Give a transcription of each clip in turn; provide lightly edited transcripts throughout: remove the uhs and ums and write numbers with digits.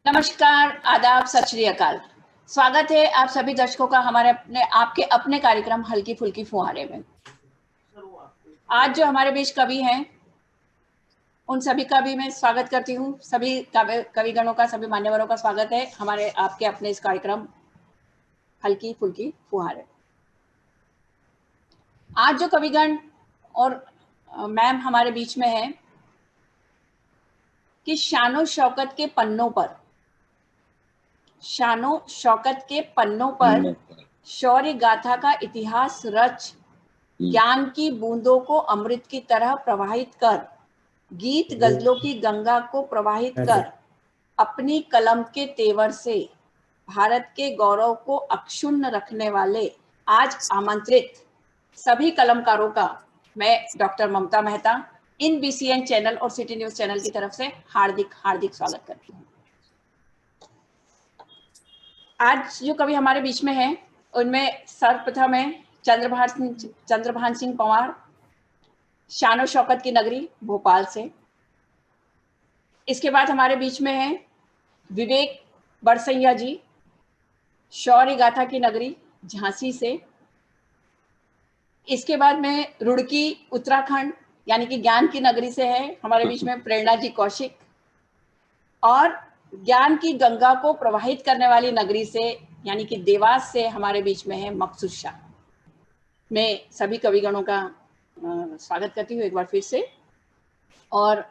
नमस्कार, आदाब, सत श्री अकाल। स्वागत है आप सभी दर्शकों का हमारे आपके अपने कार्यक्रम हल्की फुल्की फुहारे में। आज जो हमारे बीच कवि हैं उन सभी का भी मैं स्वागत करती हूँ। सभी कविगणों का, सभी मान्यवरों का स्वागत है हमारे आपके अपने इस कार्यक्रम हल्की फुल्की फुहारे। आज जो कविगण और मैम हमारे बीच में है कि शानो शौकत के पन्नों पर शौर्य गाथा का इतिहास रच, ज्ञान की बूंदों को अमृत की तरह प्रवाहित कर, गीत गजलों की गंगा को प्रवाहित कर, अपनी कलम के तेवर से भारत के गौरव को अक्षुण्ण रखने वाले आज आमंत्रित सभी कलमकारों का मैं डॉक्टर ममता मेहता इन बीसीएन चैनल और सिटी न्यूज चैनल की तरफ से हार्दिक हार्दिक स्वागत करती हूँ। आज जो कवि हमारे बीच में हैं उनमें सर्वप्रथम है चंद्रभान सिंह पंवार, शानो शौकत की नगरी भोपाल से। इसके बाद हमारे बीच में है विवेक बरसैया जी, शौर्य गाथा की नगरी झांसी से। इसके बाद में रुड़की उत्तराखंड यानी कि ज्ञान की नगरी से है हमारे बीच में प्रेरणा जी कौशिक, और ज्ञान की गंगा को प्रवाहित करने वाली नगरी से यानी कि देवास से हमारे बीच में है मकसूद शाह। मैं सभी कविगणों का स्वागत करती हूँ एक बार फिर से और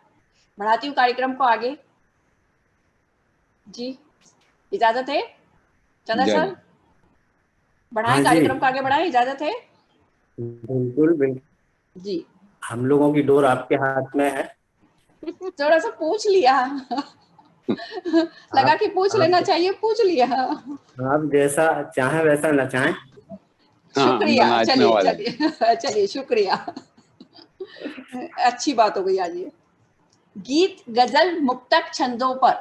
बढ़ाती हूँ कार्यक्रम को आगे। जी इजाजत है चंद्र सर? बढ़ाएं कार्यक्रम को आगे बढ़ाएं, इजाजत है? बिल्कुल बिल्कुल जी, हम लोगों की डोर आपके हाथ में है। थोड़ा सा पूछ लिया लगा कि पूछ लेना चाहिए, पूछ लिया। आप जैसा चाहें वैसा न चाहें। शुक्रिया, चलिए शुक्रिया। अच्छी बात हो गई आज ये। गीत गजल मुक्तक छंदों पर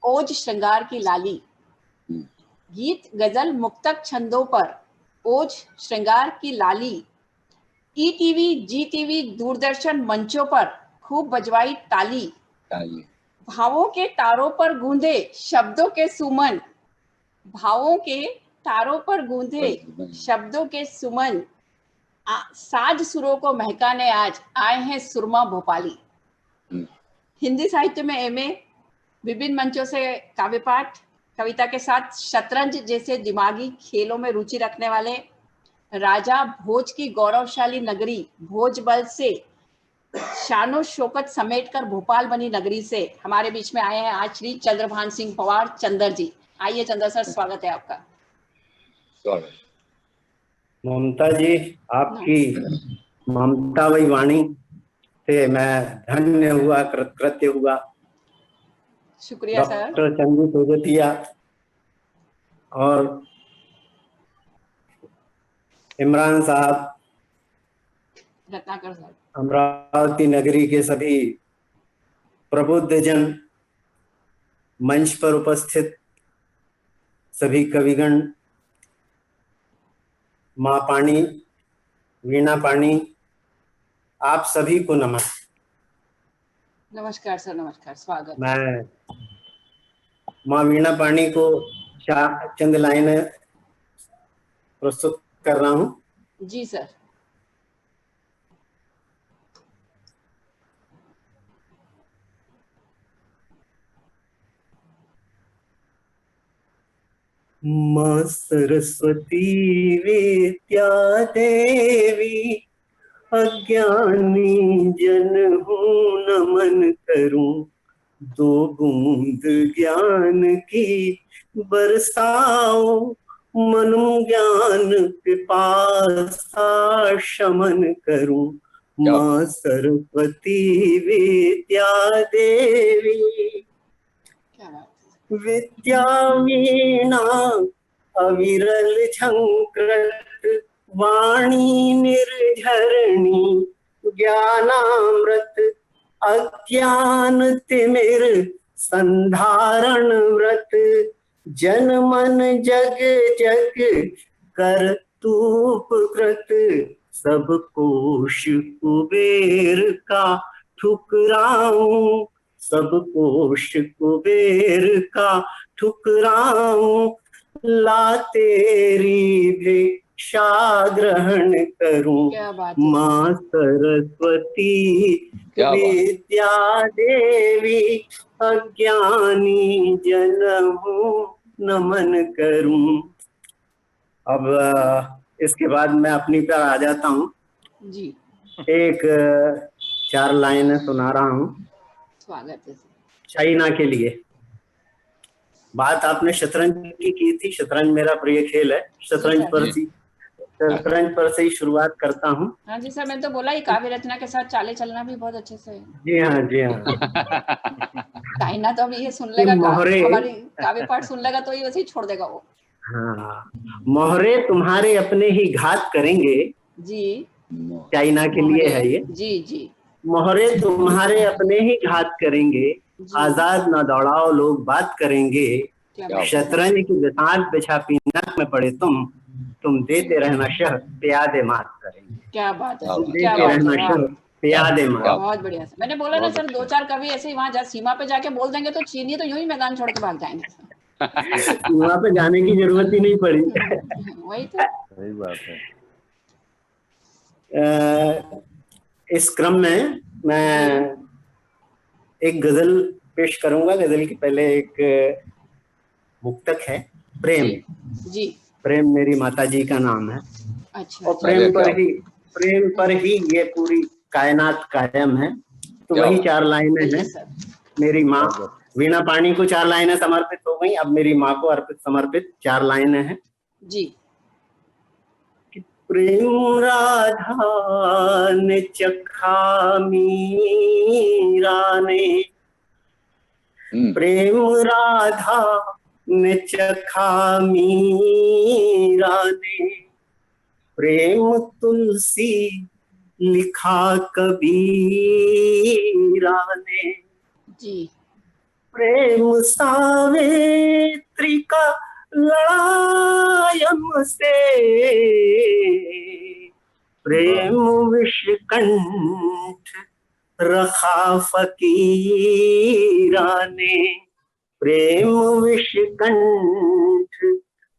ओज श्रृंगार की लाली। गीत गजल मुक्तक छंदों पर ओज श्रृंगार की लाली। ईटीवी, जीटीवी, दूरदर्शन मंचों पर खूब बजवाई ताली। भावों के तारों पर गूंधे शब्दों के सुमन, भावों के तारों पर गूंधे शब्दों के सुमन, साज सुरों को महकाने आज आए हैं सुरमा भोपाली। हिंदी साहित्य में एमए, विभिन्न मंचों से काव्य पाठ, कविता के साथ शतरंज जैसे दिमागी खेलों में रुचि रखने वाले राजा भोज की गौरवशाली नगरी भोजबल से शानो शौकत समेटकर भोपाल बनी नगरी से हमारे बीच में आए हैं आज श्री चंद्रभान सिंह पंवार चंद्र जी। आइए चंद्र सर, स्वागत है आपका। ममता जी, आपकी ममतामयी वाणी से मैं धन्य हुआ, कृतकृत्य हुआ। शुक्रिया सर। डॉक्टर चंदू सोजतिया और इमरान साहब, रत्नाकर साहब, अमरावती नगरी के सभी प्रबुद्ध जन, मंच पर उपस्थित सभी कविगण, माँ पानी, वीणा पानी, आप सभी को नमस्कार। नमस्कार सर, नमस्कार, स्वागत। मैं माँ वीणा पानी को चंद लाइनें प्रस्तुत कर रहा हूँ। जी सर। माँ सरस्वती विद्या देवी, अज्ञानी जन हूँ नमन करूं, दो बूंद ज्ञान की बरसाओ, मनु ज्ञान पिपासा शमन करूं। माँ सरस्वती विद्या देवी, विद्या वीणा अविरल झंकृत, वाणी निर्झरणी ज्ञानामृत, अज्ञान तिमिर संधारण व्रत, जन मन जग जग कर तूप कृत, सब कोश कुबेर का ठुकराऊं, सब कोश कुबेर का ठुकराऊं, ला तेरी भिक्षा ग्रहण करूं, क्या बात है। माँ सरस्वती विद्या देवी, अज्ञानी जन हूँ नमन करूं। अब इसके बाद मैं अपनी पर आ जाता हूँ जी। एक 4 लाइनें सुना रहा हूँ। स्वागत है। चाइना के लिए। बात आपने शतरंज की थी, शतरंज मेरा प्रिय खेल है। शतरंज पर से ही शुरुआत करता हूँ। हाँ जी सर, मैंने तो बोला ही काव्य रचना के साथ चाले चलना भी बहुत अच्छे से है। जी हाँ, जी हाँ। चाइना तो अभी ये सुन लेगा, मोहरे, हमारी काव्य पाठ सुन लेगा तो ये वैसे ही छोड़ देगा वो। हाँ, मोहरे तुम्हारे अपने ही घात करेंगे। जी, चाइना के लिए है ये। जी जी। मोहरे तुम्हारे अपने ही घात करेंगे, आजाद न दौड़ाओ लोग बात करेंगे, शतरंज की बिसात बिछा पीनक में पड़े तुम देते रहना शह प्यादे मात करेंगे। क्या बात है, क्या रहना शह प्यादे मात। बहुत बढ़िया। मैंने बोला ना सर, 2-4 कवि ऐसे ही वहाँ सीमा पे जाके बोल देंगे तो चीनी तो यूं ही मैदान छोड़ के भाग जाएंगे। वहाँ पे जाने की जरूरत ही नहीं पड़ी। वही तो, सही बात है। इस क्रम में मैं एक गजल पेश करूंगा। गजल के पहले एक मुक्तक है, प्रेम। जी। प्रेम मेरी माता जी का नाम है। अच्छा। और प्रेम पर ही ये पूरी कायनात कायम है। तो वही 4 लाइनें हैं। मेरी माँ वीणा पाणी को 4 लाइनें समर्पित हो गई, अब मेरी माँ को अर्पित समर्पित 4 लाइनें हैं जी। प्रेम राधा ने चखा मीरा ने, प्रेम राधा ने चखा मीरा ने, प्रेम तुलसी लिखा कबीरा ने, जी। प्रेम सावित्री का लड़ायम से, प्रेम विषकंठ रखा फकीरा ने, प्रेम विषकंठ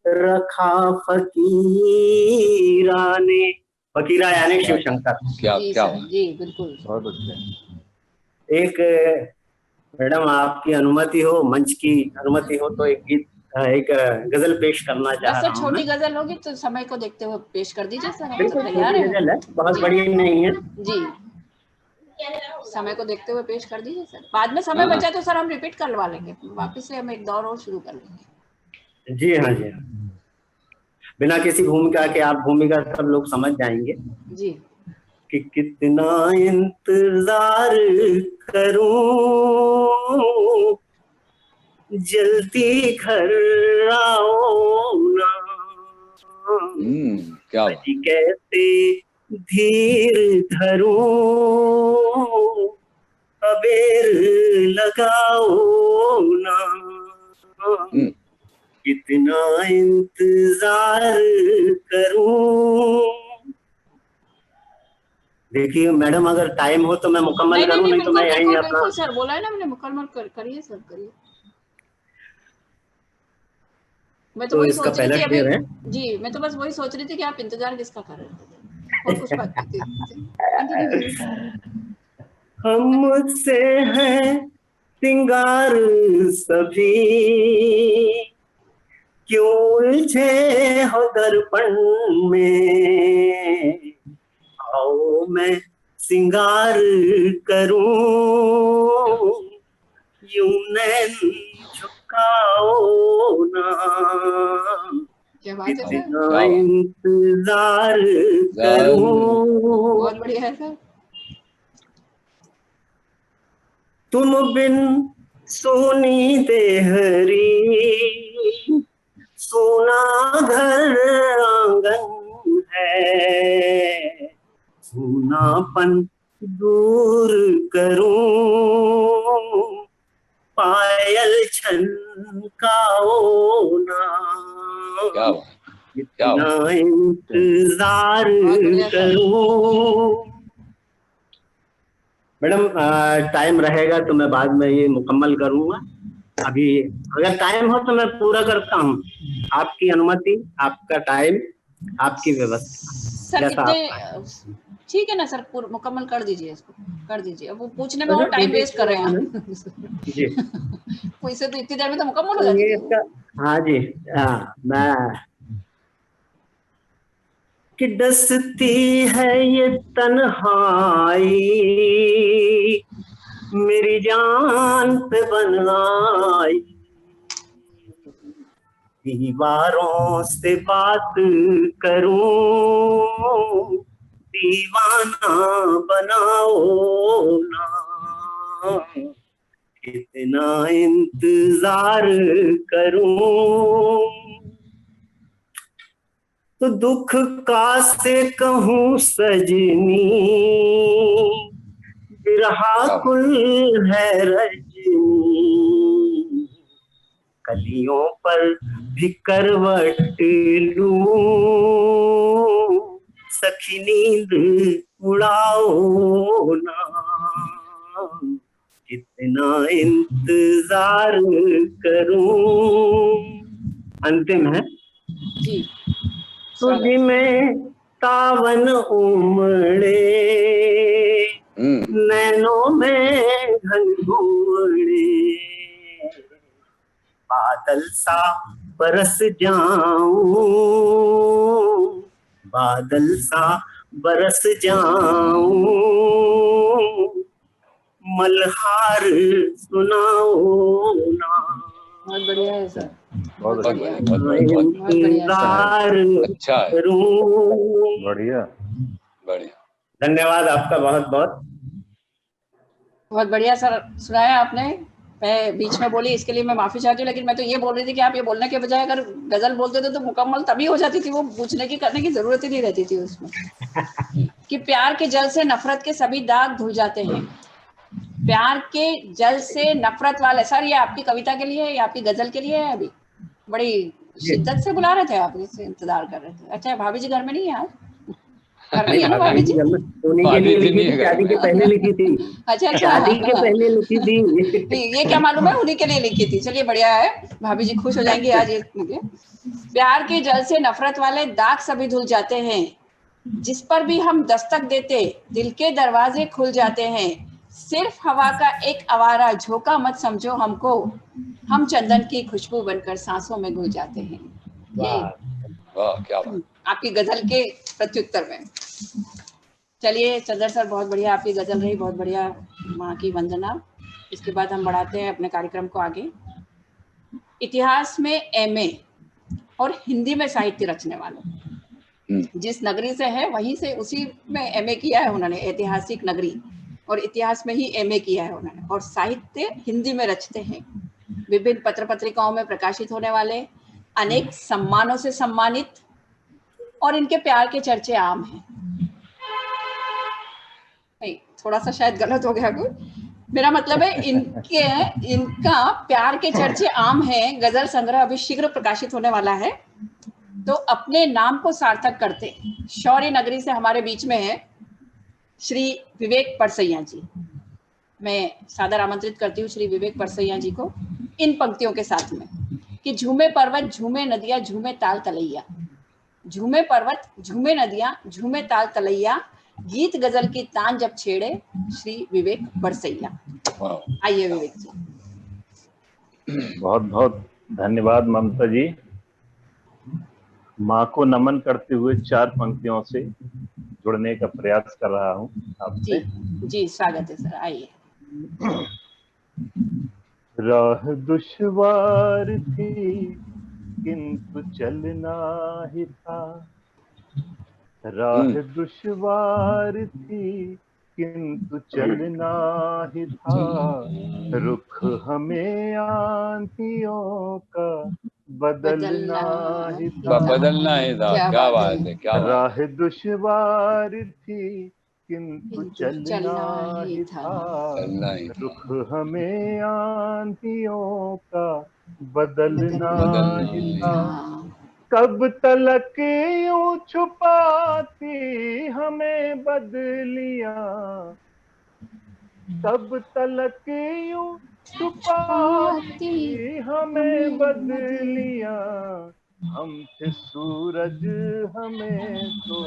रखा फकीरा ने। फकीरा यानी शिव शंकर। क्या जी बिल्कुल, बहुत अच्छा। एक मैडम आपकी अनुमति हो, मंच की अनुमति हो तो एक गीत, एक गजल पेश करना चाह रहा हूँ। छोटी गजल होगी तो समय को देखते हुए पेश कर दीजिए सर। बिल्कुल, छोटी गजल है, बहुत बड़ी नहीं है जी। समय को देखते हुए पेश कर दीजिए सर। बाद में समय बचा तो सर हम रिपीट करवा लेंगे, वापस से हम एक दौर और शुरू कर लेंगे। जी हाँ, जी हाँ। बिना किसी भूमिका के आप भूमिका सब लोग समझ जाएंगे जी। कि कितना इंतजार करूं, जल्दी घर आओ ना, क्या कैसे धीर धरूं, अबेर लगाओ ना, कितना इंतजार करूं। देखिए मैडम, अगर टाइम हो तो मैं मुकम्मल करूं, नहीं तो मैं यहीं अपना। सर बोला है ना मैंने, मुकम्मल करिए सर, करिए। मैं तो वही सोच रही थी अभी जी, मैं तो बस वही सोच रही थी कि आप इंतजार किसका कर रहे थे और कुछ बात थी। हमसे है सिंगार सभी, क्यों उलझे हो दर्पण में, आओ मैं सिंगार करूं, यूं नैन झुकाओ ना, कितना इंतजार करूं। बहुत बढ़िया है सर। तुम बिन सोनी देहरी, सोना घर आंगन है, सोनापन दूर करूं, पायल छनकाओ ना, कितना इंतजार करूं। मैडम टाइम रहेगा तो मैं बाद में ये मुकम्मल करूंगा। अभी अगर टाइम हो तो मैं पूरा करता हूँ। आपकी अनुमति, आपका टाइम, आपकी व्यवस्था, सर जैसा इतने आप ठीक है ना सर, मुकम्मल कर दीजिए इसको, कर दीजिए। अब वो पूछने में तो और टाइम दीदी वेस्ट कर रहे हैं आप। जी। वैसे तो इतनी देर में तो मुकम्मल हो तो जाती ये थी वो। इसका, हाँ जी, हाँ मैं कि डसती है ये तन्हाई मेरी जान पे बन आई, दीवारों से बात करूं दीवाना बनाओ ना, कितना इंतजार करूं, तो दुख का से कहूं सजनी बिरहा कुल है रजनी, कलियों पर भी करवट लूं सखी नींद उड़ाओ ना, कितना इंतजार करूं। अंतिम है। जी तुझ में तावन उमड़े नैनों में घनघोरे, बादल सा बरस जाऊं बादल सा बरस जाऊं, मल्हार सुनाओ ना। बहुत बढ़िया है सर, बहुत बढ़िया, इंतजार करूं। बढ़िया बढ़िया, धन्यवाद आपका बहुत बहुत। बहुत बढ़िया सर सुनाया आपने। मैं बीच में बोली इसके लिए मैं माफी चाहती हूँ, लेकिन मैं तो ये बोल रही थी कि आप ये बोलने के बजाय अगर गजल बोलते थे तो मुकम्मल तभी हो जाती थी, वो पूछने की करने की जरूरत ही नहीं रहती थी उसमें। कि प्यार के जल से नफरत के सभी दाग धुल जाते हैं। प्यार के जल से नफरत वाले, सर ये आपकी कविता के लिए है या आपकी गजल के लिए है? अभी बड़ी शिद्दत से बुला रहे थे आप, इससे इंतजार कर रहे थे। अच्छा भाभी जी घर में नहीं है आज? घर में ही है ना भाभी जी? उन्हीं के लिए लिखी थी, शादी के पहले लिखी थी। अच्छा शादी के पहले लिखी थी। ये क्या मालूम है, उन्हीं के लिए लिखी थी। चलिए बढ़िया है, भाभी जी खुश हो जाएंगी आज ये। प्यार के जल से नफरत वाले दाग सभी धुल जाते हैं, जिस पर भी हम दस्तक देते दिल के दरवाजे खुल जाते हैं। सिर्फ हवा का एक आवारा झोंका मत समझो हमको, हम चंदन की खुशबू बनकर सांसों में घुल जाते हैं। ये क्या बात। आपकी गजल के प्रत्युत्तर में। चलिए चंद्र सर बहुत बढ़िया आपकी गजल रही, बहुत बढ़िया, माँ की वंदना। इसके बाद हम बढ़ाते हैं अपने कार्यक्रम को आगे। इतिहास में एमए और हिंदी में साहित्य रचने वाले, जिस नगरी से है वहीं से उसी में एमए किया है उन्होंने, ऐतिहासिक नगरी, और इतिहास में ही एमए किया है उन्होंने, और साहित्य हिंदी में रचते हैं। विभिन्न पत्र पत्रिकाओं में प्रकाशित होने वाले, अनेक सम्मानों से सम्मानित, और इनके प्यार के चर्चे आम हैं। नहीं थोड़ा सा शायद गलत हो गया कुछ, मेरा मतलब है इनका प्यार के चर्चे आम हैं। गजल संग्रह अभी शीघ्र प्रकाशित होने वाला है। तो अपने नाम को सार्थक करते शौर्य नगरी से हमारे बीच में है श्री विवेक परसैया जी। मैं सादर आमंत्रित करती हूँ श्री विवेक परसैया जी को इन पंक्तियों के साथ में कि झूमे पर्वत झूमे नदियां झूमे ताल तलैया, झूमे पर्वत झूमे नदियां झूमे ताल तलैया, गीत गजल की तान जब छेड़े श्री विवेक बरसैया। आइए विवेक जी। बहुत बहुत धन्यवाद ममता जी। माँ को नमन करते हुए 4 पंक्तियों से जुड़ने का प्रयास कर रहा हूँ आपसे। जी स्वागत है सर, आइए। राह दुश्वार थी किंतु चलना ही था, राह दुश्वार थी किंतु चलना ही था, रुख हमें आंधियों का बदलना ही था। बदलना ही था। क्या बात है, क्या बात। राह दुश्वार थी किंतु चलना ही था, रुख हमें आंधियों का बदलना ही था। कब तलक यूं छुपाती हमें बदलियां, तब तलक यूं छुपाती हमें बदलियां, हम थे सूरज हमें तो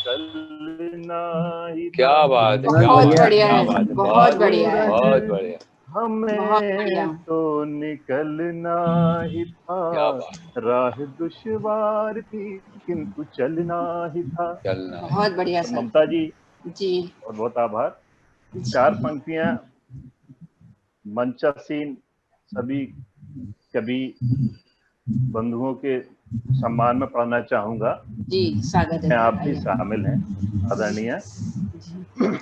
चलना ही था। क्या बात है, क्या बहुत बात है, बढ़िया क्या है, बात है, बहुत बढ़िया है, बहुत बढ़िया, बहुत बढ़िया, हमें तो निकलना ही क्या था, बात, राह दुश्वार थी किंतु चलना ही था। चलना है। बहुत बढ़िया तो सर। ममता जी जी बहुत बहुत आभार। जी 4 पंक्तियां मंचासीन सभी कवि बंधुओं के सम्मान में पढ़ना चाहूंगा। जी, स्वागत है मैं सर, आप भी आइए। शामिल हैं आदरणीय। जी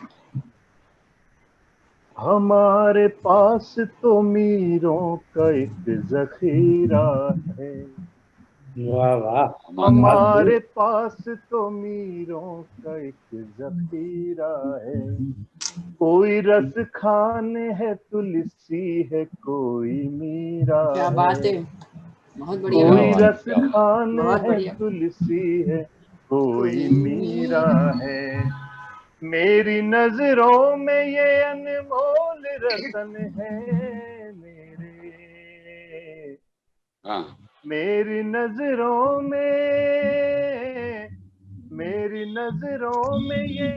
हमारे पास तो मीरों का एक जखीरा है, वाह वाह, हमारे पास तो मीरों का एक जखीरा है। कोई रस खान है तुलसी है कोई मीरा क्या है, बात है, बहुत बढ़िया, क्या कोई बात, रस क्या बात, खान बहुत है बढ़िया। तुलसी है कोई कोई मीरा मीरा, है। मेरी नजरों में ये अनमोल रतन है मेरे, हाँ, मेरी नजरों में ये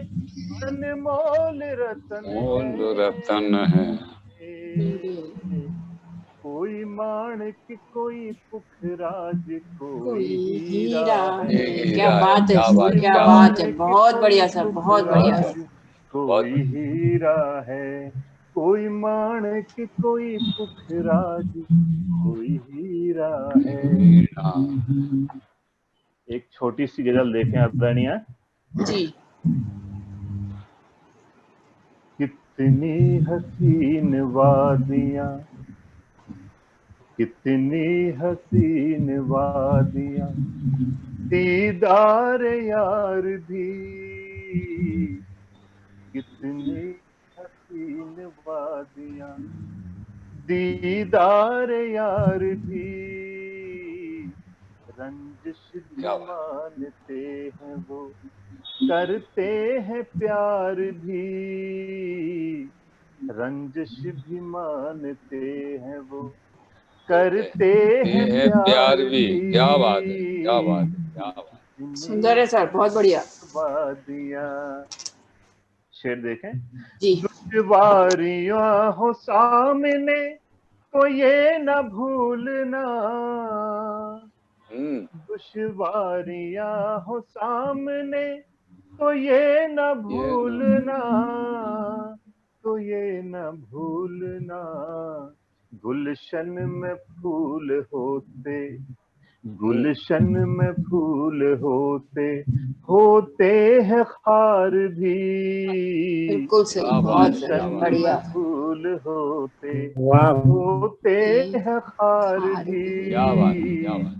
अनमोल रतन है मोल रतन है, मेरे, कोई माणिक कोई पुखराज कोई कोई हीरा हीरा है, है। क्या हीरा है, बात है, क्या बात, कोई क्या क्या बात, बात है, माणिक बहुत कोई बढ़िया सर, बहुत बढ़िया। पुखराज बहुत कोई हीरा है, कोई माणिक कोई पुखराज कोई हीरा है। बढ़िया। एक छोटी सी गजल देखें आदरणीय। जी कितनी हसीन वादियां, कितनी हसीन वादियां, दीदार यार भी, कितनी हसीन वादियां, दीदार यार भी, रंजिश भी क्या बात, मानते हैं वो, करते हैं प्यार भी, रंजिश भी मानते हैं वो, करते ये हैं है प्यार प्यार भी, भी। क्या बात है, क्या बात है, क्या बात, सुंदर है सर, बहुत बढ़िया। वादियां। शेर देखें। जी दुश्वारियां हो सामने तो ये न भूलना, दुश्वारियां हो सामने तो ये न ये ना, भूलना, तो ये न भूलना, गुलशन में फूल होते, गुलशन में फूल होते, होते हैं खार भी, बिल्कुल सही, क्या बात बहुत है, गुलशन क्या सही, बात, में बढ़िया। फूल होते, वाह, होते हैं खार हार भी, क्या बात, क्या बात,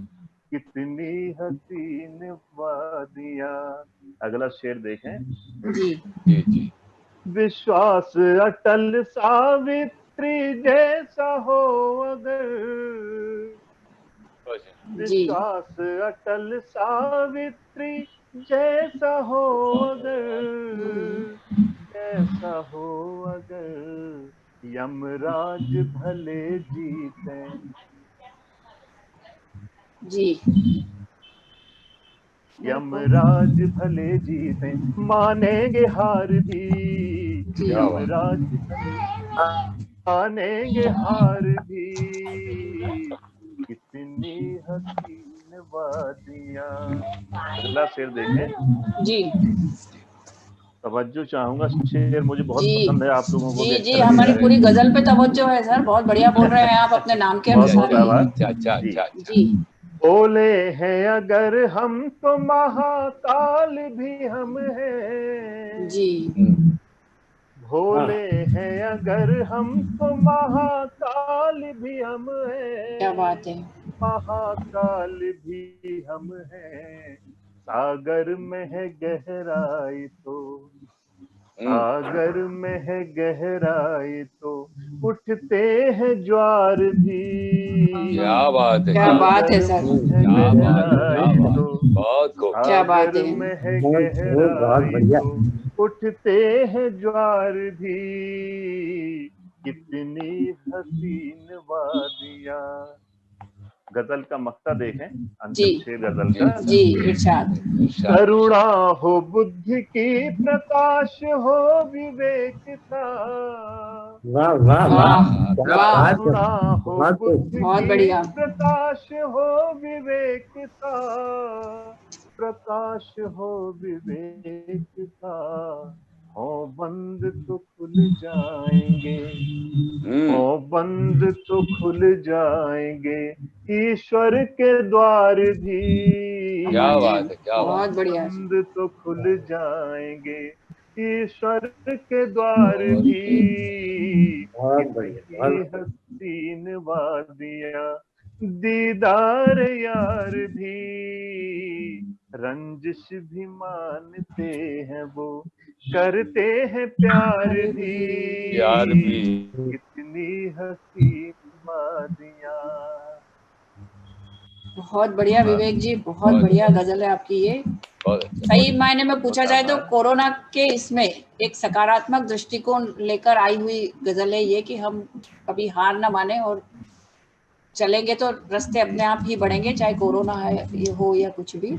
कितनी हसीन वादियां। अगला शेर देखें। जी जी जी, विश्वास अटल सावित्री जैसा हो अगर, जी विश्वास अटल सावित्री जैसा हो अगर, जैसा हो अगर, यमराज भले जीते, जी यमराज भले जीते, मानेंगे हार भी, जी क्या बात, यमराज भले मानेंगे हार भी, कितनी हसीन वादियां। अगला शेर देखें। जी तवज्जो चाहूंगा, शेर मुझे बहुत जी पसंद है, आप लोगों को भी जी अच्छा जी, हमारी लगेगा। पूरी गजल पे तवज्जो है सर, बहुत बढ़िया बोल रहे हैं आप अपने नाम के बहुत अच्छा अनुसार बहुत ही। आभार अच्छा अच्छा जी। अच्छा अच्छा, जी बोले हैं अगर हम तो महाकाल भी हम हैं, जी भोले हैं अगर हम तो महाकाल भी हम क्या बात हैं, है, महाकाल भी हम हैं, सागर में है गहराई तो, सागर में है गहराई तो, उठते हैं ज्वार भी, क्या बात है, क्या क्या बात, बात है सागर सर, में है क्या बात है, क्या गहराई बात तो, है, बहुत खूब, क्या बात सागर है, में है बहुत गहराई बढ़िया। तो, उठते हैं ज्वार भी, कितनी हसीन वादियां। गजल का मक्ता देखें, अंतिम शेर गजल का। जी इरशाद। करुणा हो बुद्धि की, प्रकाश हो विवेक का। वाह वाह वाह, क्या वाह, बात है। करुणा हो बुद्धि बहुत की, बढ़िया। प्रकाश हो विवेक का। प्रकाश हो विवेक का। हो बंद तो खुल जाएंगे, हो बंद तो खुल जाएंगे ईश्वर के द्वार भी। क्या बात है, क्या बात। बहुत बढ़िया। बंद तो खुल जाएंगे ईश्वर के द्वार भी। बहुत बढ़िया, कितनी हसीन वादियां, दीदार यार भी। रंजिश भी मानते हैं वो, करते हैं प्यार भी। यार भी। कितनी हसीन वादियां। बहुत बढ़िया विवेक जी, बहुत बढ़िया गजल है आपकी ये। सही मायने में पूछा जाए तो कोरोना के इसमें एक सकारात्मक दृष्टिकोण लेकर आई हुई गजल है ये, कि हम कभी हार ना माने और चलेंगे तो रास्ते अपने आप ही बढ़ेंगे, चाहे कोरोना है ये हो या कुछ भी।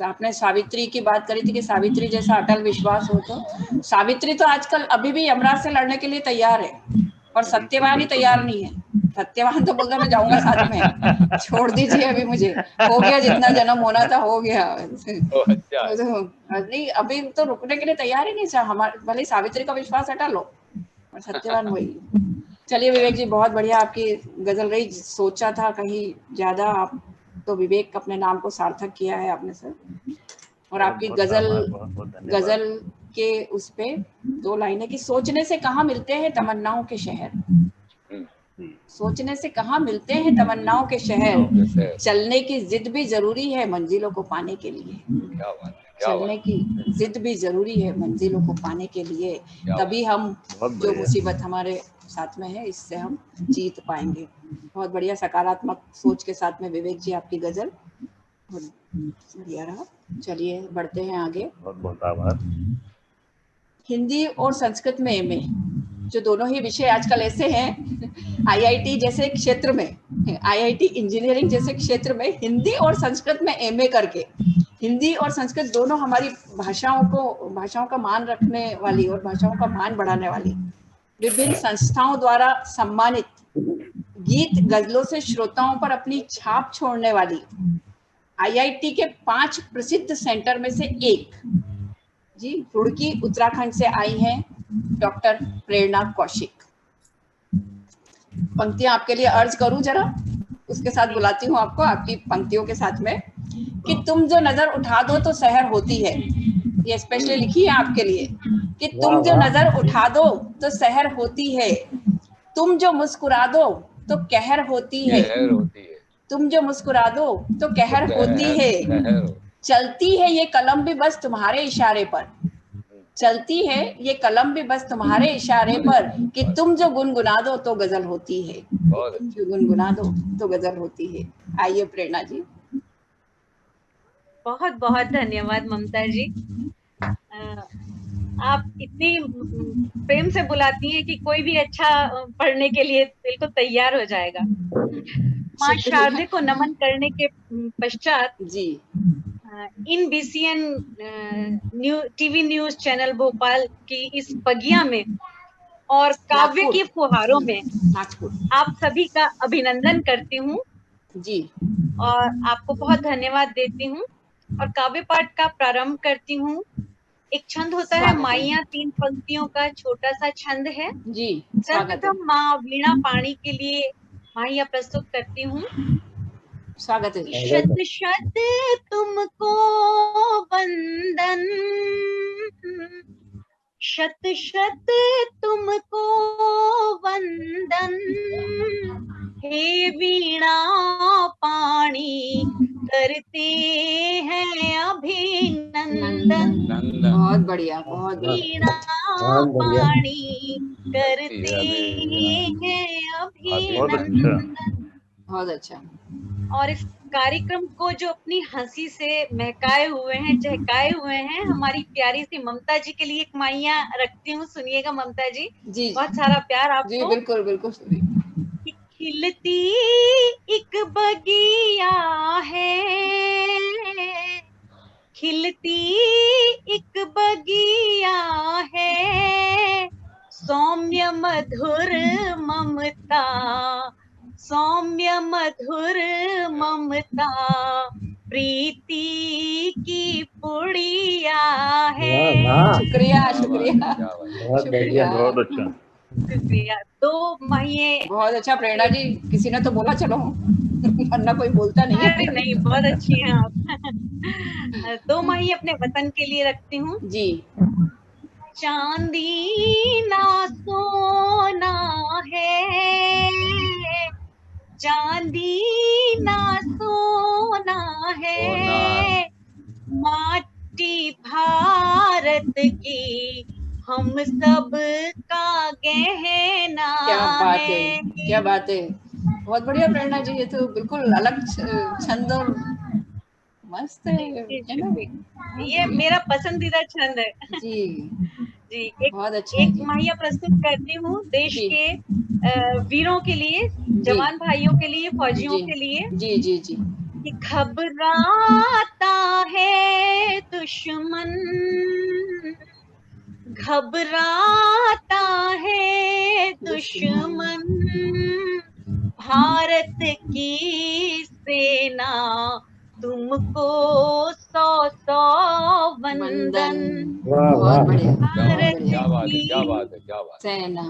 आपने सावित्री की बात करी थी कि सावित्री जैसा अटल विश्वास हो, तो सावित्री तो आजकल अभी भी यमराज से लड़ने के लिए तैयार है, और सत्यवान ही तैयार नहीं है। सत्यवान तो बोल रहा मैं जाऊंगा साथ में, छोड़ दीजिए अभी, मुझे हो गया जितना जन्म होना था हो गया। नहीं, अभी तो रुकने के लिए तैयार ही नहीं था। हमारे भले सावित्री का विश्वास हटा लो, और सत्यवान वही। चलिए विवेक जी, बहुत बढ़िया आपकी गजल रही। सोचा था कहीं ज्यादा, आप तो विवेक अपने नाम को सार्थक किया है आपने सर। और आपकी गजल के उस पे 2 लाइनें कि सोचने से कहाँ मिलते हैं तमन्नाओं के शहर, सोचने से कहाँ मिलते हैं तमन्नाओं के शहर, चलने की जिद भी जरूरी है मंजिलों को पाने के लिए। चलने की जिद भी जरूरी है मंजिलों को पाने के लिए, तभी हम जो मुसीबत हमारे साथ में है इससे हम जीत पाएंगे। बहुत बढ़िया सकारात्मक सोच के साथ में विवेक जी आपकी गजल, बढ़िया रहा। चलिए बढ़ते हैं आगे। बहुत बहुत आभार। हिंदी और संस्कृत में एमए, जो दोनों ही विषय आजकल ऐसे हैं, आईआईटी जैसे क्षेत्र में, आईआईटी इंजीनियरिंग जैसे क्षेत्र में हिंदी और संस्कृत में एमए करके, हिंदी और संस्कृत दोनों हमारी भाषाओं का मान रखने वाली और भाषाओं का मान बढ़ाने वाली विभिन्न संस्थाओं द्वारा सम्मानित, गीत गजलों से श्रोताओं पर अपनी छाप छोड़ने वाली आईआईटी के 5 प्रसिद्ध सेंटर में से एक जी, रुड़की उत्तराखंड से आई हैं डॉक्टर प्रेरणा कौशिक। पंक्तियां आपके लिए अर्ज करूं जरा, उसके साथ बुलाती हूँ आपको आपकी पंक्तियों के साथ में। कि तुम जो नजर उठा दो तो सहर होती है, ये स्पेशली लिखी है आपके लिए। कि तुम जो नजर उठा दो तो सहर होती है, तुम जो मुस्कुरा दो तो कहर होती है, तुम जो मुस्कुरा दो तो कहर होती है, चलती है ये कलम भी बस तुम्हारे इशारे पर, चलती है ये कलम भी बस तुम्हारे इशारे पर, कि तुम जो गुनगुना दो तो गजल होती है, तुम जो गुनगुना दो तो गजल होती है। आइए प्रेरणा जी। बहुत बहुत धन्यवाद ममता जी। आप इतनी प्रेम से बुलाती हैं कि कोई भी अच्छा पढ़ने के लिए बिल्कुल तैयार हो जाएगा। माँ शारदे को नमन करने के पश्चात जी इन BCN TV news channel Bhopal की इस पगिया में और काव्य की फुहारों में आप सभी का अभिनंदन करती हूँ जी, और आपको बहुत धन्यवाद देती हूँ और काव्य पाठ का प्रारंभ करती हूँ। एक छंद होता है माइया, 3 पंक्तियों का छोटा सा छंद है जी। सर्वप्रथम माँ वीणा पाणी के लिए माइया प्रस्तुत करती हूँ। स्वागत है। शत शत तुमको वंदन, शत शत तुमको वंदन, हे वीणा पाणी करते हैं अभिनंदन। बहुत बढ़िया, बहुत वीणा पाणी करते हैं अभिनंदन। बहुत अच्छा। और इस कार्यक्रम को जो अपनी हंसी से महकाए हुए हैं, चहकाए हुए हैं, हमारी प्यारी सी ममता जी के लिए एक माइया रखती हूँ। सुनिएगा ममता जी, जी बहुत सारा प्यार आपको। जी बिल्कुल बिल्कुल। खिलती एक बगिया है, खिलती एक बगिया है, सौम्य मधुर ममता, सौम्य मधुर ममता, प्रीति की पुड़िया है। शुक्रिया शुक्रिया शुक्रिया, बहुत अच्छा, शुक्रिया। 2 महीने। बहुत अच्छा प्रेरणा जी, किसी ने तो बोला चलो, वरना कोई बोलता नहीं है। अरे नहीं, बहुत अच्छी हैं आप। 2 महीने अपने वतन के लिए रखती हूँ जी। चांदी ना सोना है, चांदी ना सोना है, माटी भारत की हम सब का गहना। क्या बात है, क्या बात है, बहुत बढ़िया प्रेरणा जी, ये तो बिल्कुल अलग छंद और मस्त है ना? ये मेरा पसंदीदा छंद है जी जी। बहुत अच्छा एक जी। माहिया प्रस्तुत करती हूँ देश के वीरों के लिए, जवान भाइयों के लिए, फौजियों के लिए। जी जी जी। कि घबराता है दुश्मन, घबराता है दुश्मन, भारत की सेना तुमको 100 वंदन। बहुत बढ़िया, भारत क्या बात है, की क्या बात है, क्या बात है। सेना।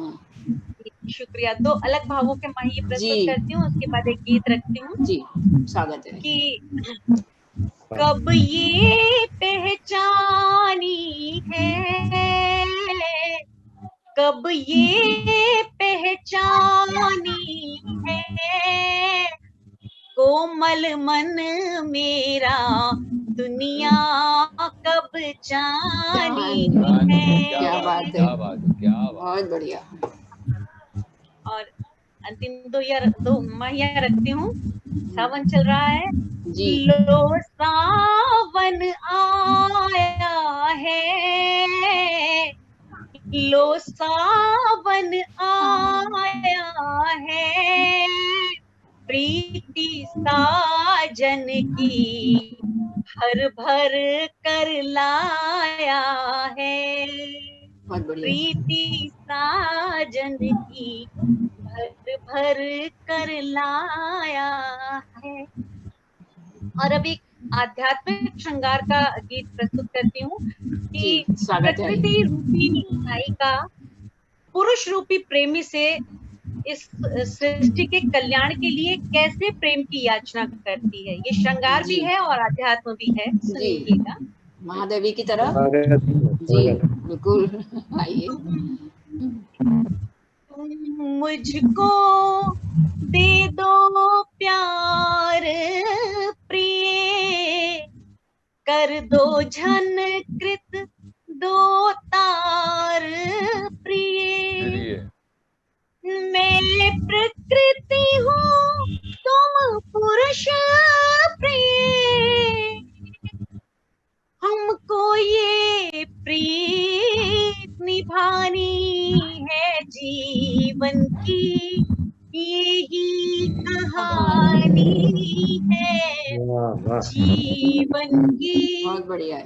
शुक्रिया। 2 अलग भावों के माही प्रस्तुत करती हूँ, उसके बाद एक गीत रखती हूँ। जी स्वागत है। कि कब ये पहचानी है, कब ये पहचानी है, कोमल मन मेरा दुनिया कब जानी है। क्या बात है, क्या बात है, क्या बात। बहुत बढ़िया। और अंतिम 2 महिया रखती हूँ। सावन चल रहा है जी। लो सावन आया है, लो सावन आया है, प्रीति साजन की भर भर कर लाया है, प्रीति साजन की भर भर कर लाया है। और अब एक आध्यात्मिक श्रृंगार का गीत प्रस्तुत करती हूँ कि प्रकृति रूपी नायिका पुरुष रूपी प्रेमी से इस सृष्टि के कल्याण के लिए कैसे प्रेम की याचना करती है। ये श्रृंगार भी है और अध्यात्म भी है, सुनिएगा। महादेवी की तरह जी बिल्कुल, आइए। मुझको दे दो प्यार प्रिय, कर दो झनकृत 2 तार प्रिय, मैं प्रकृति हूँ तुम पुरुष प्रिय, हमको ये प्रीत निभानी है जीवन की, यही कहानी है जीवन की,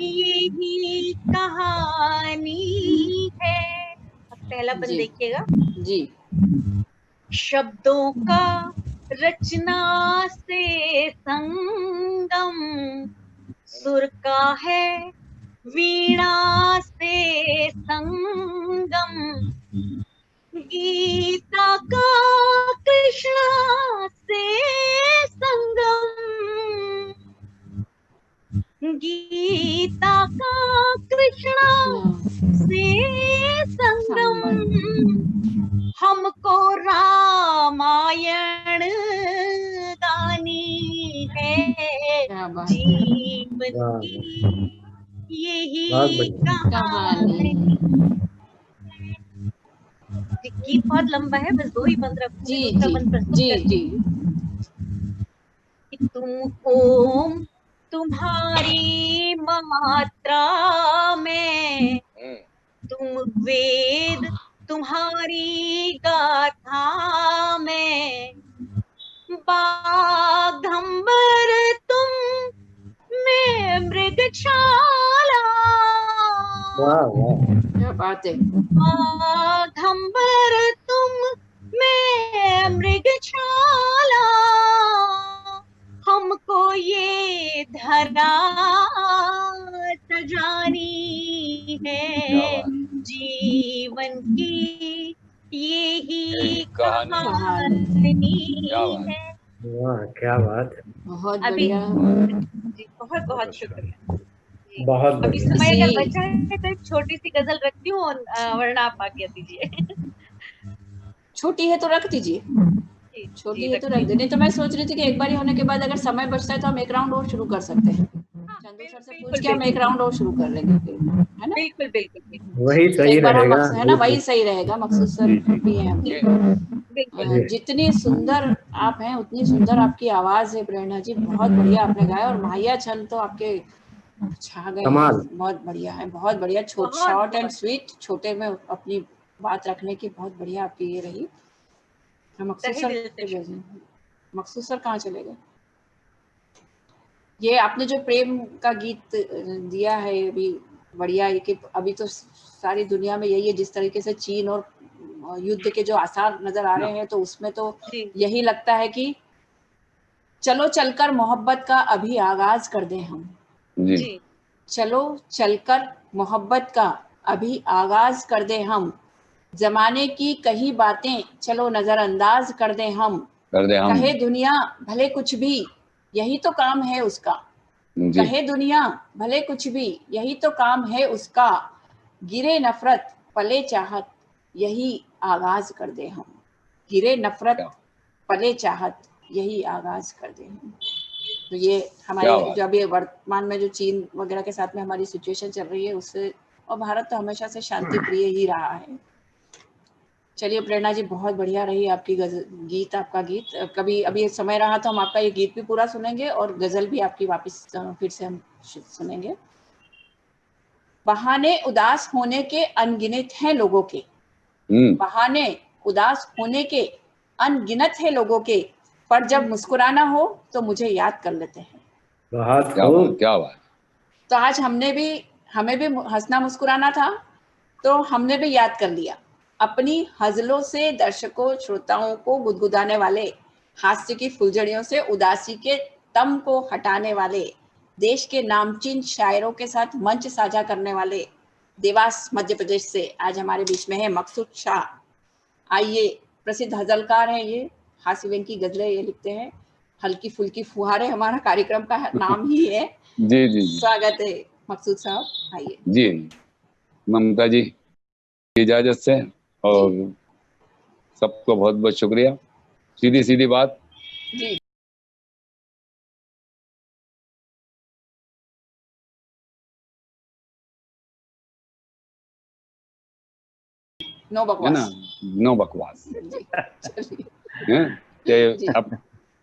यही कहानी है। पहला बंद देखिएगा जी। शब्दों का रचना से संगम, सुर का है वीणा से संगम, गीता का कृष्णा से संगम, गीता का कृष्णा से संगम, हमको रामायण गानी है जीवन की, यही कहानी। गीत बहुत लंबा है, बस 2 ही बंद रखूंगी। जी जी जी जी। तुम ओम तुम्हारी मात्रा में, तुम वेद तुम्हारी गाथा में, बाघंबर तुम में मृगशाला। वाह वाह, क्या बात है। बाघंबर तुम में मृगशाला, हमको ये धरा सजानी है, जीवन की यही कहानी है। वाह क्या बात है। बहुत अभी बढ़िया। जी बहुत बहुत शुक्रिया। बहुत अभी बढ़िया। समय अगर बचा है तो एक छोटी सी गजल रखती हूँ, वरना आप आज्ञा दीजिए। छोटी है तो रख दीजिए, छोटी है तो रख दे। नहीं तो मैं सोच रही थी कि एक बार होने के बाद अगर समय बचता है तो हम एक राउंड और शुरू कर सकते हैं। चंदू सर से पूछ के हम एक राउंड और शुरू कर लेंगे फिर, है ना? बिल्कुल बिल्कुल वही सही रहेगा, है ना, वही सही रहेगा। मकसूद सर भी हैं। जितनी सुंदर आप हैं उतनी सुंदर आपकी आवाज है प्रेरणा जी, बहुत बढ़िया आपने गाया। और माहिया छंद तो आपके छा गए, बहुत बढ़िया है, बहुत बढ़िया। शॉर्ट एंड स्वीट, छोटे में अपनी बात रखने की बहुत बढ़िया आपकी ये रही। मकसूद सर कहाँ चले गए? ये आपने जो प्रेम का गीत दिया है अभी, बढ़िया है कि अभी तो सारी दुनिया में यही है, जिस तरीके से चीन और युद्ध के जो आसार नजर आ रहे हैं, तो उसमें तो यही लगता है कि चलो चलकर मोहब्बत का अभी आगाज कर दें हम जी। चलो चलकर मोहब्बत का अभी आगाज कर दें हम, जमाने की कही बातें चलो नजरअंदाज कर दें हम, कहे दुनिया भले कुछ भी यही तो काम है उसका, कहे दुनिया भले कुछ भी यही तो काम है उसका, गिरे नफरत पले चाहत यही आगाज कर दे हम, गिरे नफरत पले चाहत यही आगाज कर दे हम। तो ये हमारे जो अभी वर्तमान में जो चीन वगैरह के साथ में हमारी सिचुएशन चल रही है उससे, और भारत तो हमेशा से शांति प्रिय ही रहा है। चलिए प्रेरणा जी, बहुत बढ़िया रही आपकी गीत, आपका गीत। कभी अभी समय रहा तो हम आपका ये गीत भी पूरा सुनेंगे और गजल भी आपकी वापस फिर से हम सुनेंगे। बहाने उदास होने के अनगिनत हैं लोगों के, बहाने उदास होने के अनगिनत है लोगों के, पर जब मुस्कुराना हो तो मुझे याद कर लेते हैं। क्या बात। तो आज हमें भी हंसना मुस्कुराना था, तो हमने भी याद कर लिया। अपनी हजलों से दर्शकों श्रोताओं को गुदगुदाने वाले, हास्य की फुलझड़ियों से उदासी के तम को हटाने वाले, देश के नामचीन शायरों के साथ मंच साझा करने वाले, देवास मध्य प्रदेश से आज हमारे बीच में है मकसूद शाह। आइए, प्रसिद्ध हजलकार हैं ये, हास्य व्यंग की गजलें ये लिखते हैं। हल्की फुल्की फुहारे हमारा कार्यक्रम का नाम ही है। जी जी, स्वागत है मकसूद साहब, आइए जी। ममता जी इजाजत से, और सबको बहुत बहुत शुक्रिया। सीधी सीधी बात जी। नो बकवास, नो बकवास। अब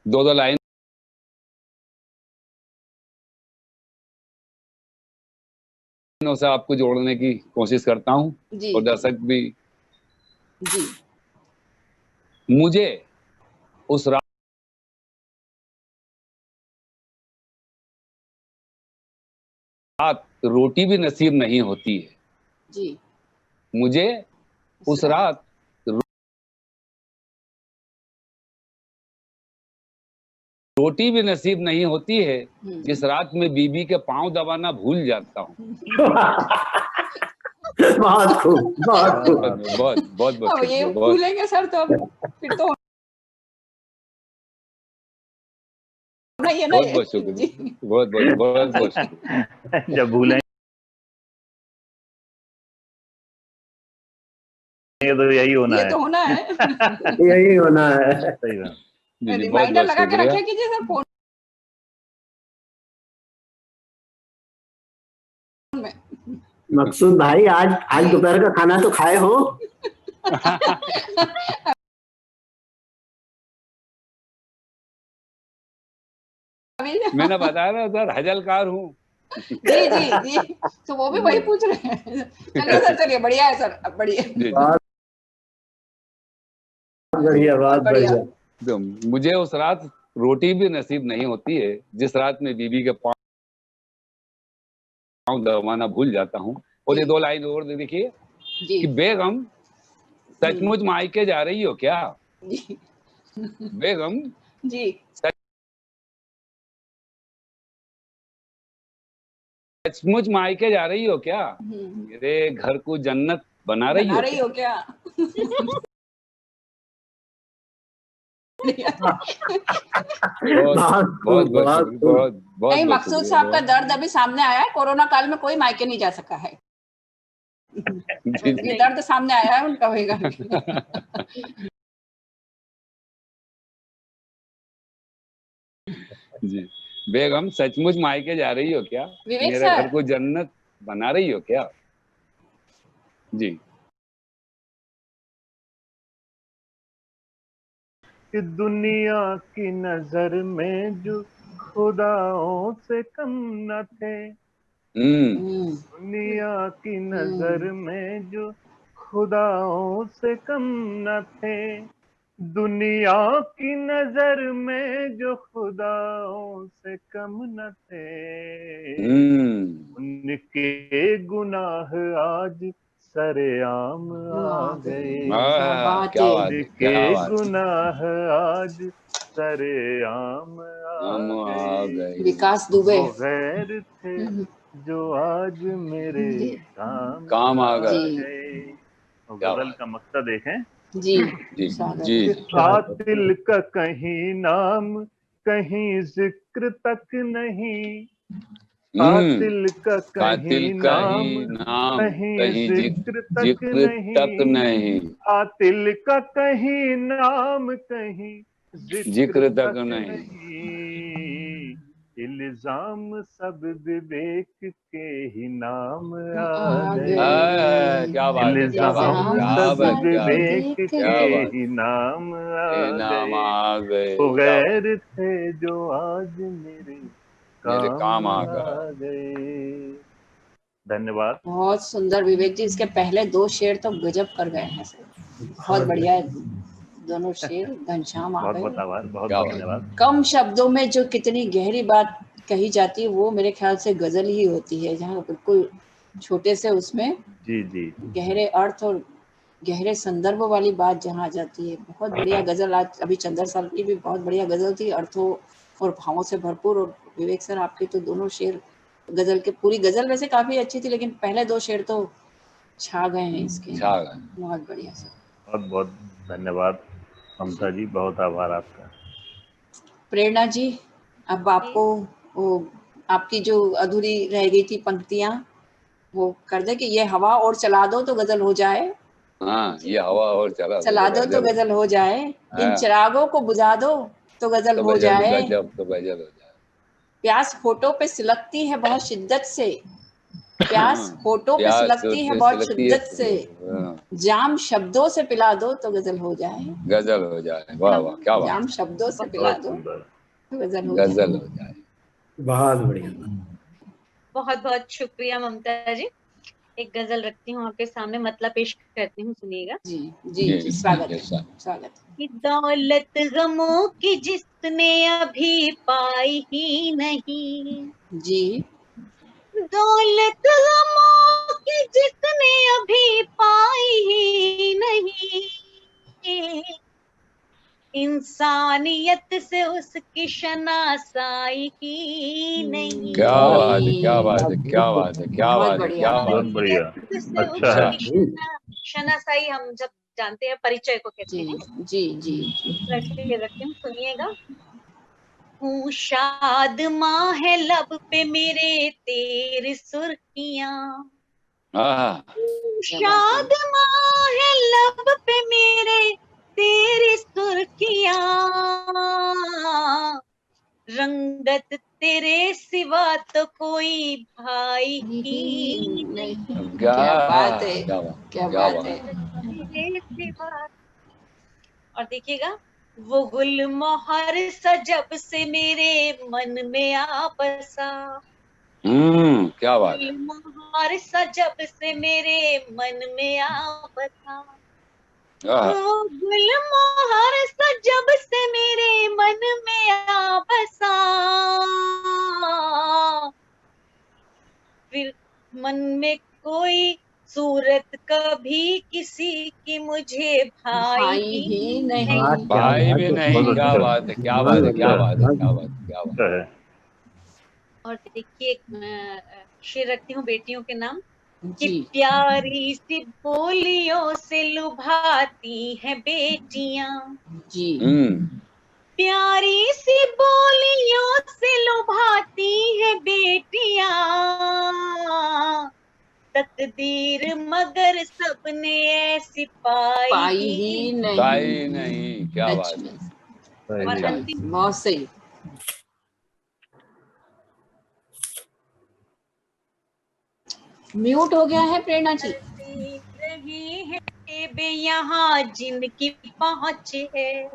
दो लाइन से आपको जोड़ने की कोशिश करता हूँ, और दर्शक भी जी। मुझे उस रात रोटी भी नसीब नहीं होती है जी, मुझे उस रात रोटी भी नसीब नहीं होती है, जिस रात में बीबी के पांव दबाना भूल जाता हूँ। बहुत खूब, बहुत खूब, बहुत बहुत बहुत ये भूलेंगे सर तो फिर तो नहीं है ना। बहुत बहुत शुक्रिया, बहुत बहुत बहुत बहुत शुक्रिया। जब भूलेंगे तो यही होना है, ये तो होना है, यही होना है। सही बात। रिमाइंडर लगा के रखे कीजिए सर फोन में। मकसूद भाई, आज दोपहर का खाना तो खाए हो? मैंने बताया ना सर, हजलकार हूँ। जी जी जी, तो वो भी वही पूछ रहे हैं। चलिए सर, चलिए, बढ़िया है सर, बढ़िया बढ़िया, बात बढ़िया। तो मुझे उस रात रोटी भी नसीब नहीं होती है जिस रात में बीबी के पाँव दबाना भूल जाता हूँ। और ये 2 लाइन और देखिए कि बेगम सचमुच मायके जा रही हो क्या? बेगम जी, सचमुच मायके जा रही हो क्या? मेरे घर को जन्नत बना रही हो क्या? बहुत नहीं, मकसूद साहब का दर्द अभी सामने आया है। कोरोना काल में कोई मायके नहीं जा सका है। ये दर्द सामने आया है उनका होगा। जी, बेगम सचमुच मायके जा रही हो क्या? मेरे घर को जन्नत बना रही हो क्या? जी, कि दुनिया की नजर में जो खुदाओं से कम न थे, दुनिया की नजर में जो खुदाओं से कम न थे, दुनिया की नजर में जो खुदाओं से कम न थे, उनके गुनाह आज सरेआम आ गए, उनके गुनाह आज सरेआम आ गए। विकास दुबे वो गैर थे जो आज मेरे काम आ गए। गजल का मकसद देखें। जी जी, कातिल का कहीं नाम कहीं जिक्र तक नहीं, कातिल का कहीं नाम कहीं जिक्र तक नहीं, कातिल का कहीं नाम कहीं जिक्र तक नहीं, इल्जाम सब विवेक के ही नाम आ गए, क्या बात है, इल्जाम सब विवेक के ही नाम आ गए, वो गैर थे जो आज मेरे काम आ गए। धन्यवाद। बहुत सुंदर विवेक जी, इसके पहले 2 शेर तो गजब कर गए हैं सर, बहुत बढ़िया है दोनों शेर। घनश्याम आ गए, बहुत धन्यवाद। कम शब्दों में जो कितनी गहरी बात कही जाती है वो मेरे ख्याल से गजल ही होती है, जहाँ बिल्कुल छोटे से उसमें जी जी गहरे अर्थ और गहरे संदर्भ वाली बात जहाँ आ जाती है। बहुत बढ़िया गजल। आज अभी चंदर साल की भी बहुत बढ़िया गजल थी, अर्थों और भावों से भरपूर। और विवेक सर आपके तो दोनों शेर गजल के, पूरी गजल वैसे काफी अच्छी थी, लेकिन पहले 2 शेर तो छा गए हैं इसके। बहुत बढ़िया सर, बहुत बहुत धन्यवाद ममता जी, बहुत आभार आपका। प्रेरणा जी, अब आपको वो आपकी जो अधूरी रह गई थी पंक्तियां वो कर दे कि ये हवा और चला दो तो गजल हो जाए। ये हवा और चला दो तो गजल हो जाए, इन चिरागों को बुझा दो तो गजल हो जाए, प्यास होठों पे सिलकती है बहुत शिद्दत से, प्यास होठों पे सिलकती है बहुत शिद्दत से, जाम शब्दों से पिला दो तो गजल हो जाए। गजल हो जाए, वाह वाह, क्या बात। जाम शब्दों से पिला दो तो गजल हो जाए। बहुत बढ़िया, बहुत बहुत शुक्रिया ममता जी। एक गजल रखती हूँ आपके सामने, मतलब पेश करती हूँ, सुनिएगा। जी जी जी, स्वागत है, स्वागत है। दौलत गमों की जिसने अभी पाई ही नहीं, जी, दौलत गमों की जिसने अभी पाई ही नहीं, इंसानियत से उसकी शनासाई ही नहीं। क्या बात है, क्या बात है, क्या बात है, क्या बात है, क्या बहुत बढ़िया। अच्छा, शनासाई हम जब जानते हैं परिचय को कहते हैं। जी जी रखते हैं, सुनिएगा। हूँ शाद माँ है लब पे मेरे तेरी सुर्खियाँ, शाद माँ है लब पे मेरे तेरी सुर्खियाँ, रंगत तेरे सिवा तो कोई भाई ही नहीं। क्या बात है, क्या बात है। और देखिएगा, वो गुल मोहर सा जब से मेरे मन में आ बसा, क्या बात है। गुल मोहर सा जब से मेरे मन में आ बसा, वो गुल मोहर सा जब से मेरे मन में आ बसा, फिर मन में कोई सूरत कभी किसी की मुझे भाई ही नहीं। भाई भी नहीं। क्या बात है, क्या बात है, क्या बात है, क्या बात है, क्या बात है। और देखिए शेर रखती हूँ बेटियों के नाम कि प्यारी सी बोलियों से लुभाती हैं बेटियां जी, प्यारी सी बोलियों से लुभाती हैं बेटियां, तकदीर मगर सबने ऐसी पाई ही नहीं। क्या बात है। और अंतिम बहुत सही। म्यूट हो गया है प्रेरणा जी। रही है बे यहाँ जिनकी पहुँच है,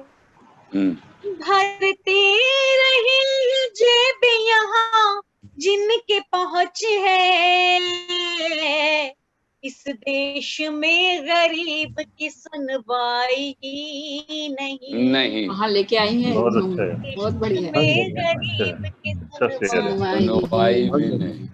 भरती रही है जेब यहाँ जिनके पहुँच है, इस देश में गरीब की सुनवाई ही नहीं। वहाँ लेके आई हैं, बहुत बढ़िया। में गरीब की सुनवाई भी नहीं।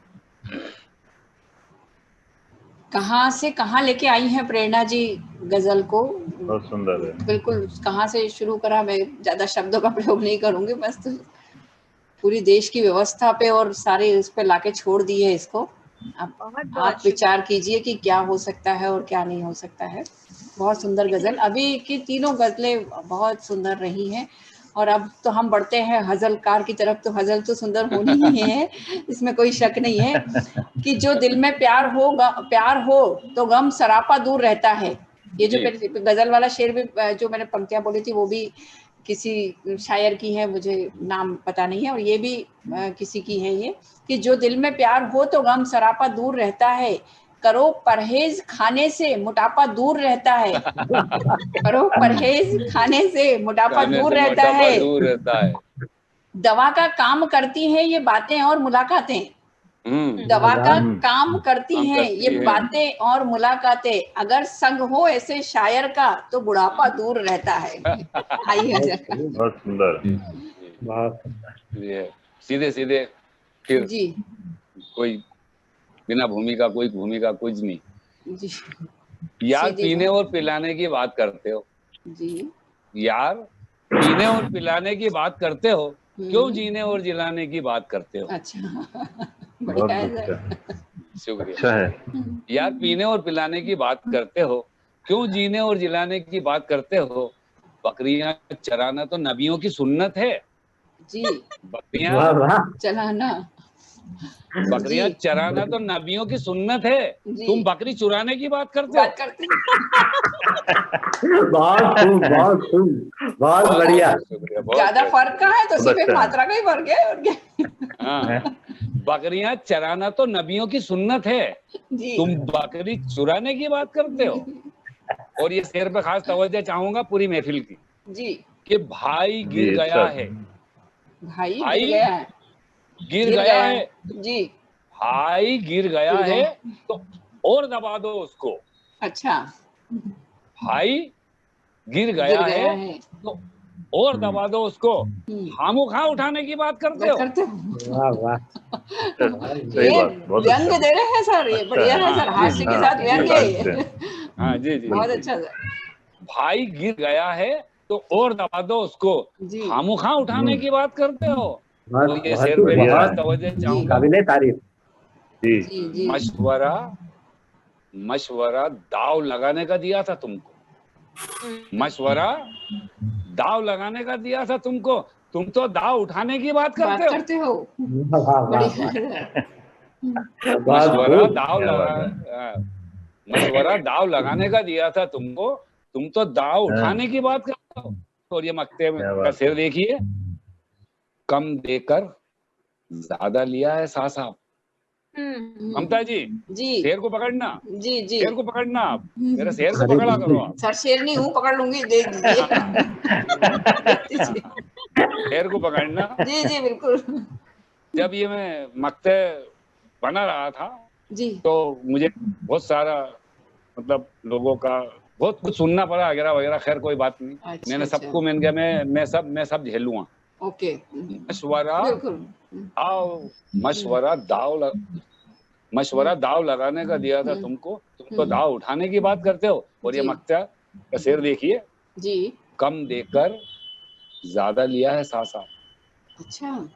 कहाँ से कहाँ लेके आई हैं प्रेरणा जी गजल को। बहुत सुंदर है। बिल्कुल, कहाँ से शुरू करा, मैं ज्यादा शब्दों का प्रयोग नहीं करूंगी, बस तो पूरी देश की व्यवस्था पे और सारे इस पे लाके छोड़ दी है इसको। आप विचार कीजिए कि क्या हो सकता है और क्या नहीं हो सकता है। बहुत सुंदर गजल, अभी की तीनों गजलें बहुत सुंदर रही हैं। और अब तो हम बढ़ते हैं हजलकार की तरफ, तो हजल तो सुंदर होनी ही है, इसमें कोई शक नहीं है कि जो दिल में प्यार हो तो गम सरापा दूर रहता है। ये जो गजल वाला शेर भी जो मैंने पंक्तियां बोली थी वो भी किसी शायर की है, मुझे नाम पता नहीं है, और ये भी किसी की है, ये कि जो दिल में प्यार हो तो गम सरापा दूर रहता है, करो परहेज खाने से मोटापा दूर रहता है, करो परहेज खाने से मोटापा दूर रहता है, दवा का काम करती हैं ये बातें और मुलाकातें, दवा का काम करती हैं ये बातें और मुलाकातें, अगर संग हो ऐसे शायर का तो बुढ़ापा दूर रहता है। बहुत सुंदर, बहुत सीधे सीधे फिर जी, कोई बिना भूमिका कोई भूमिका कुछ नहीं जी। यार पीने और पिलाने की बात करते हो जी, यार पीने और पिलाने की बात करते हो, क्यों जीने और जिलाने की बात करते हो। अच्छा, बहुत अच्छा, शुक्रिया। अच्छा है। यार पीने और पिलाने की बात करते हो, क्यों जीने और जिलाने की बात करते हो, बकरियां चराना तो नबियों की सुन्नत है जी, वाह चलाना, बकरियां चराना तो नबियों की सुन्नत है, तुम बकरी चुराने की बात करते हो। बहुत खूब, बहुत खूब, बहुत बढ़िया। ज्यादा फर्क कहाँ है, तो सिर्फ मात्रा का ही फर्क है और क्या। बकरियां चराना तो नबियों की सुन्नत है, तुम बकरी चुराने की बात करते हो। और ये शेर पे खास तवज्जो चाहूंगा पूरी महफिल की जी, कि भाई गिर गया है, भाई गिर गया है जी, भाई गिर गया है तो और दबा दो उसको। अच्छा, भाई गिर गया है तो और दबा दो उसको, खामोखा उठाने की बात करते हो। वाह वाह, ये व्यंग दे रहे हैं सर, ये बढ़िया है सर, हास्य के साथ व्यंग है। हाँ जी जी, बहुत अच्छा सर। भाई गिर गया है तो और दबा दो उसको, खामोखा उठाने की बात करते हो। तो ये शेर पे खास तवज्जो चाहूंगा। काबिले तारीफ। जी, मशवरा दाव लगाने का दिया था तुमको, मशवरा दाव लगाने का दिया था तुमको, तुम तो दाव उठाने की बात करते हो। मशवरा दाव लगाने का दिया था तुमको, तुम तो दाव उठाने की बात करते हो। और ये मक्ते में का शेर देखिए, कम देकर ज्यादा लिया है साहब, ममता जी शेर को पकड़ना, जी जी शेर को पकड़ना, आप मेरे शेर को पकड़ा करो आप। सर शेर नहीं हूँ, पकड़ लूंगी, दे दीजिए। शेर को पकड़ना। जी जी बिल्कुल। जब ये मैं मक्ते बना रहा था जी तो मुझे बहुत सारा मतलब लोगों का बहुत कुछ सुनना पड़ा वगैरह वगैरह, खैर कोई बात नहीं। अच्छा, मैंने सबको मैंने कहा मैं सब झेलूंगा। ओके। मशवरा दाव लगाने का दिया था तुमको, तुम तो दाव उठाने की बात करते हो। और ये मक्ता का शेर देखिए जी, कम देकर ज्यादा लिया है सासा। अच्छा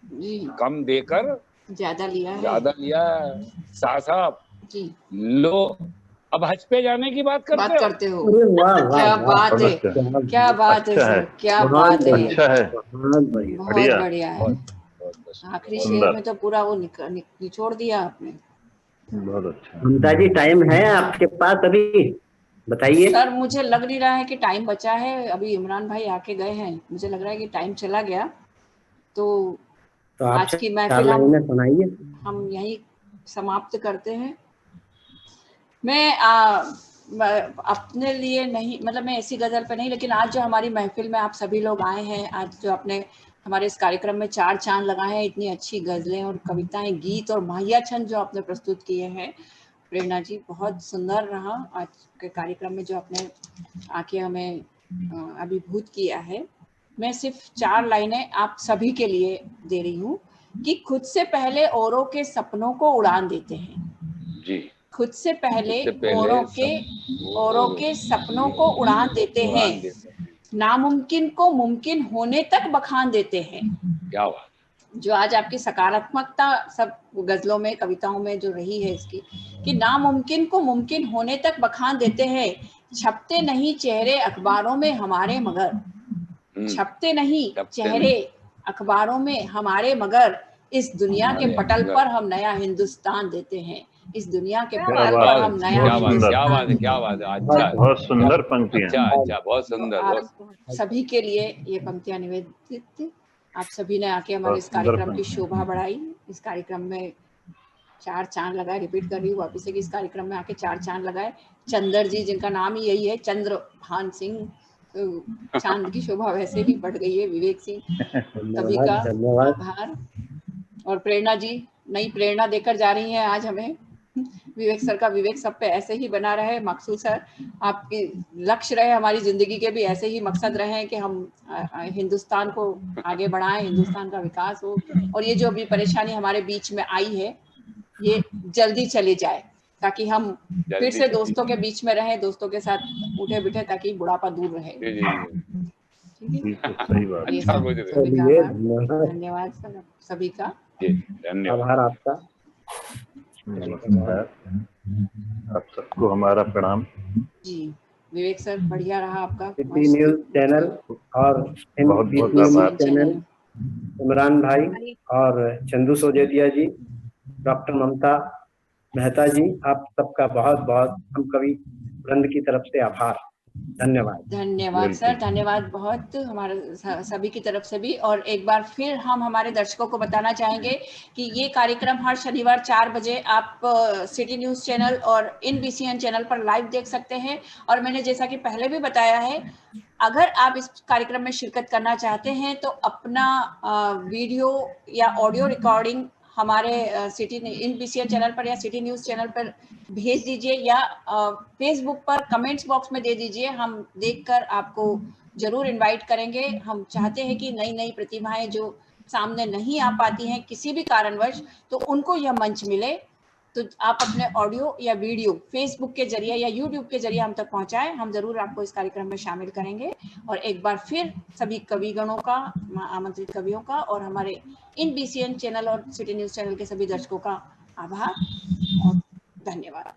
जी, कम देकर ज्यादा लिया सासा जी। लो अब हज पे जाने की बात करते हो। क्या बात है, क्या बात है सर, क्या बात है, अच्छा है, बहुत बढ़िया है। आखिरी शेर में तो पूरा वो निचोड़ दिया आपने। बहुत अच्छा। ममता जी टाइम है आपके पास अभी, बताइए। सर मुझे लग नहीं रहा है कि टाइम बचा है, अभी इमरान भाई आके गए हैं, मुझे लग रहा है कि टाइम चला गया। तो आज की महफिल हम यही समाप्त करते हैं। मैं अपने लिए नहीं, मतलब मैं ऐसी गजल पे नहीं, लेकिन आज जो हमारी महफिल में आप सभी लोग आए हैं, आज जो आपने हमारे इस कार्यक्रम में चार चांद लगाए हैं, इतनी अच्छी गजलें और कविताएं, गीत और माहिया छंद जो आपने प्रस्तुत किए हैं, प्रेरणा जी बहुत सुंदर रहा आज के कार्यक्रम में जो आपने आके हमें अभिभूत किया है। मैं सिर्फ चार लाइनें आप सभी के लिए दे रही हूँ कि खुद से पहले औरों के सपनों को उड़ान देते हैं जी, खुद से पहले औरों के सपनों को उड़ान देते हैं, नामुमकिन को मुमकिन होने तक बखान देते हैं। क्या बात, जो आज आपकी सकारात्मकता सब गजलों में कविताओं में जो रही है इसकी, कि नामुमकिन को मुमकिन होने तक बखान देते हैं। छपते नहीं चेहरे अखबारों में हमारे मगर, छपते नहीं चेहरे अखबारों में हमारे मगर, इस दुनिया के पटल पर हम नया हिंदुस्तान देते हैं। इस दुनिया के पटल पर हम नया हिंदुस्तान। क्या बात है, अच्छा, बहुत सुंदर पंक्तियां, अच्छा, बहुत सुंदर। आप सभी के लिए ये पंक्तियां निवेदित थी। आप सभी ने आके हमारे इस कार्यक्रम की शोभा बढ़ाई। इस कार्यक्रम में चार चांद लगाए, रिपीट कर रही हूँ वापिस से कि इस कार्यक्रम में आके चार चांद लगाए। चंद्र जी, जिनका नाम ही यही है, चंद्रभान सिंह, चांद की शोभा वैसे भी बढ़ गई है। विवेक सिंह, सभी का आभार। और प्रेरणा जी नई प्रेरणा देकर जा रही हैं आज हमें। विवेक सर का विवेक सब पे ऐसे ही बना रहे। मकसूद सर, आपके लक्ष्य रहे हमारी जिंदगी के भी ऐसे ही मकसद रहे कि हम हिंदुस्तान को आगे बढ़ाएं, हिंदुस्तान का विकास हो, और ये जो अभी परेशानी हमारे बीच में आई है ये जल्दी चली जाए, ताकि हम फिर से दोस्तों के बीच में रहें, दोस्तों के साथ उठे बैठे, ताकि बुढ़ापा दूर रहे। सही बात। धन्यवाद सर सभी का, आभार आपका। आप सबको हमारा प्रणाम। जी विवेक सर, बढ़िया रहा आपका सिटी न्यूज चैनल और बहुत चैनल, इमरान भाई और चंदू सोजेतिया जी, डॉक्टर ममता मेहता जी, आप सबका बहुत बहुत हम कवि वृंद की तरफ से आभार। धन्यवाद सर, धन्यवाद बहुत हमारे सभी की तरफ से भी। और एक बार फिर हम हमारे दर्शकों को बताना चाहेंगे कि ये कार्यक्रम हर शनिवार 4 बजे आप सिटी न्यूज चैनल और INBCN चैनल पर लाइव देख सकते हैं। और मैंने जैसा कि पहले भी बताया है, अगर आप इस कार्यक्रम में शिरकत करना चाहते हैं तो अपना वीडियो या ऑडियो रिकॉर्डिंग हमारे INBCN चैनल पर या सिटी न्यूज चैनल पर भेज दीजिए, या फेसबुक पर कमेंट्स बॉक्स में दे दीजिए। हम देखकर आपको जरूर इनवाइट करेंगे। हम चाहते हैं कि नई नई प्रतिभाएं जो सामने नहीं आ पाती हैं किसी भी कारणवश, तो उनको यह मंच मिले। तो आप अपने ऑडियो या वीडियो फेसबुक के जरिए या यूट्यूब के जरिए हम तक पहुंचाएं। हम जरूर आपको इस कार्यक्रम में शामिल करेंगे। और एक बार फिर सभी कविगणों का, आमंत्रित कवियों का और हमारे INBCN चैनल और सिटी न्यूज चैनल के सभी दर्शकों का आभार और धन्यवाद।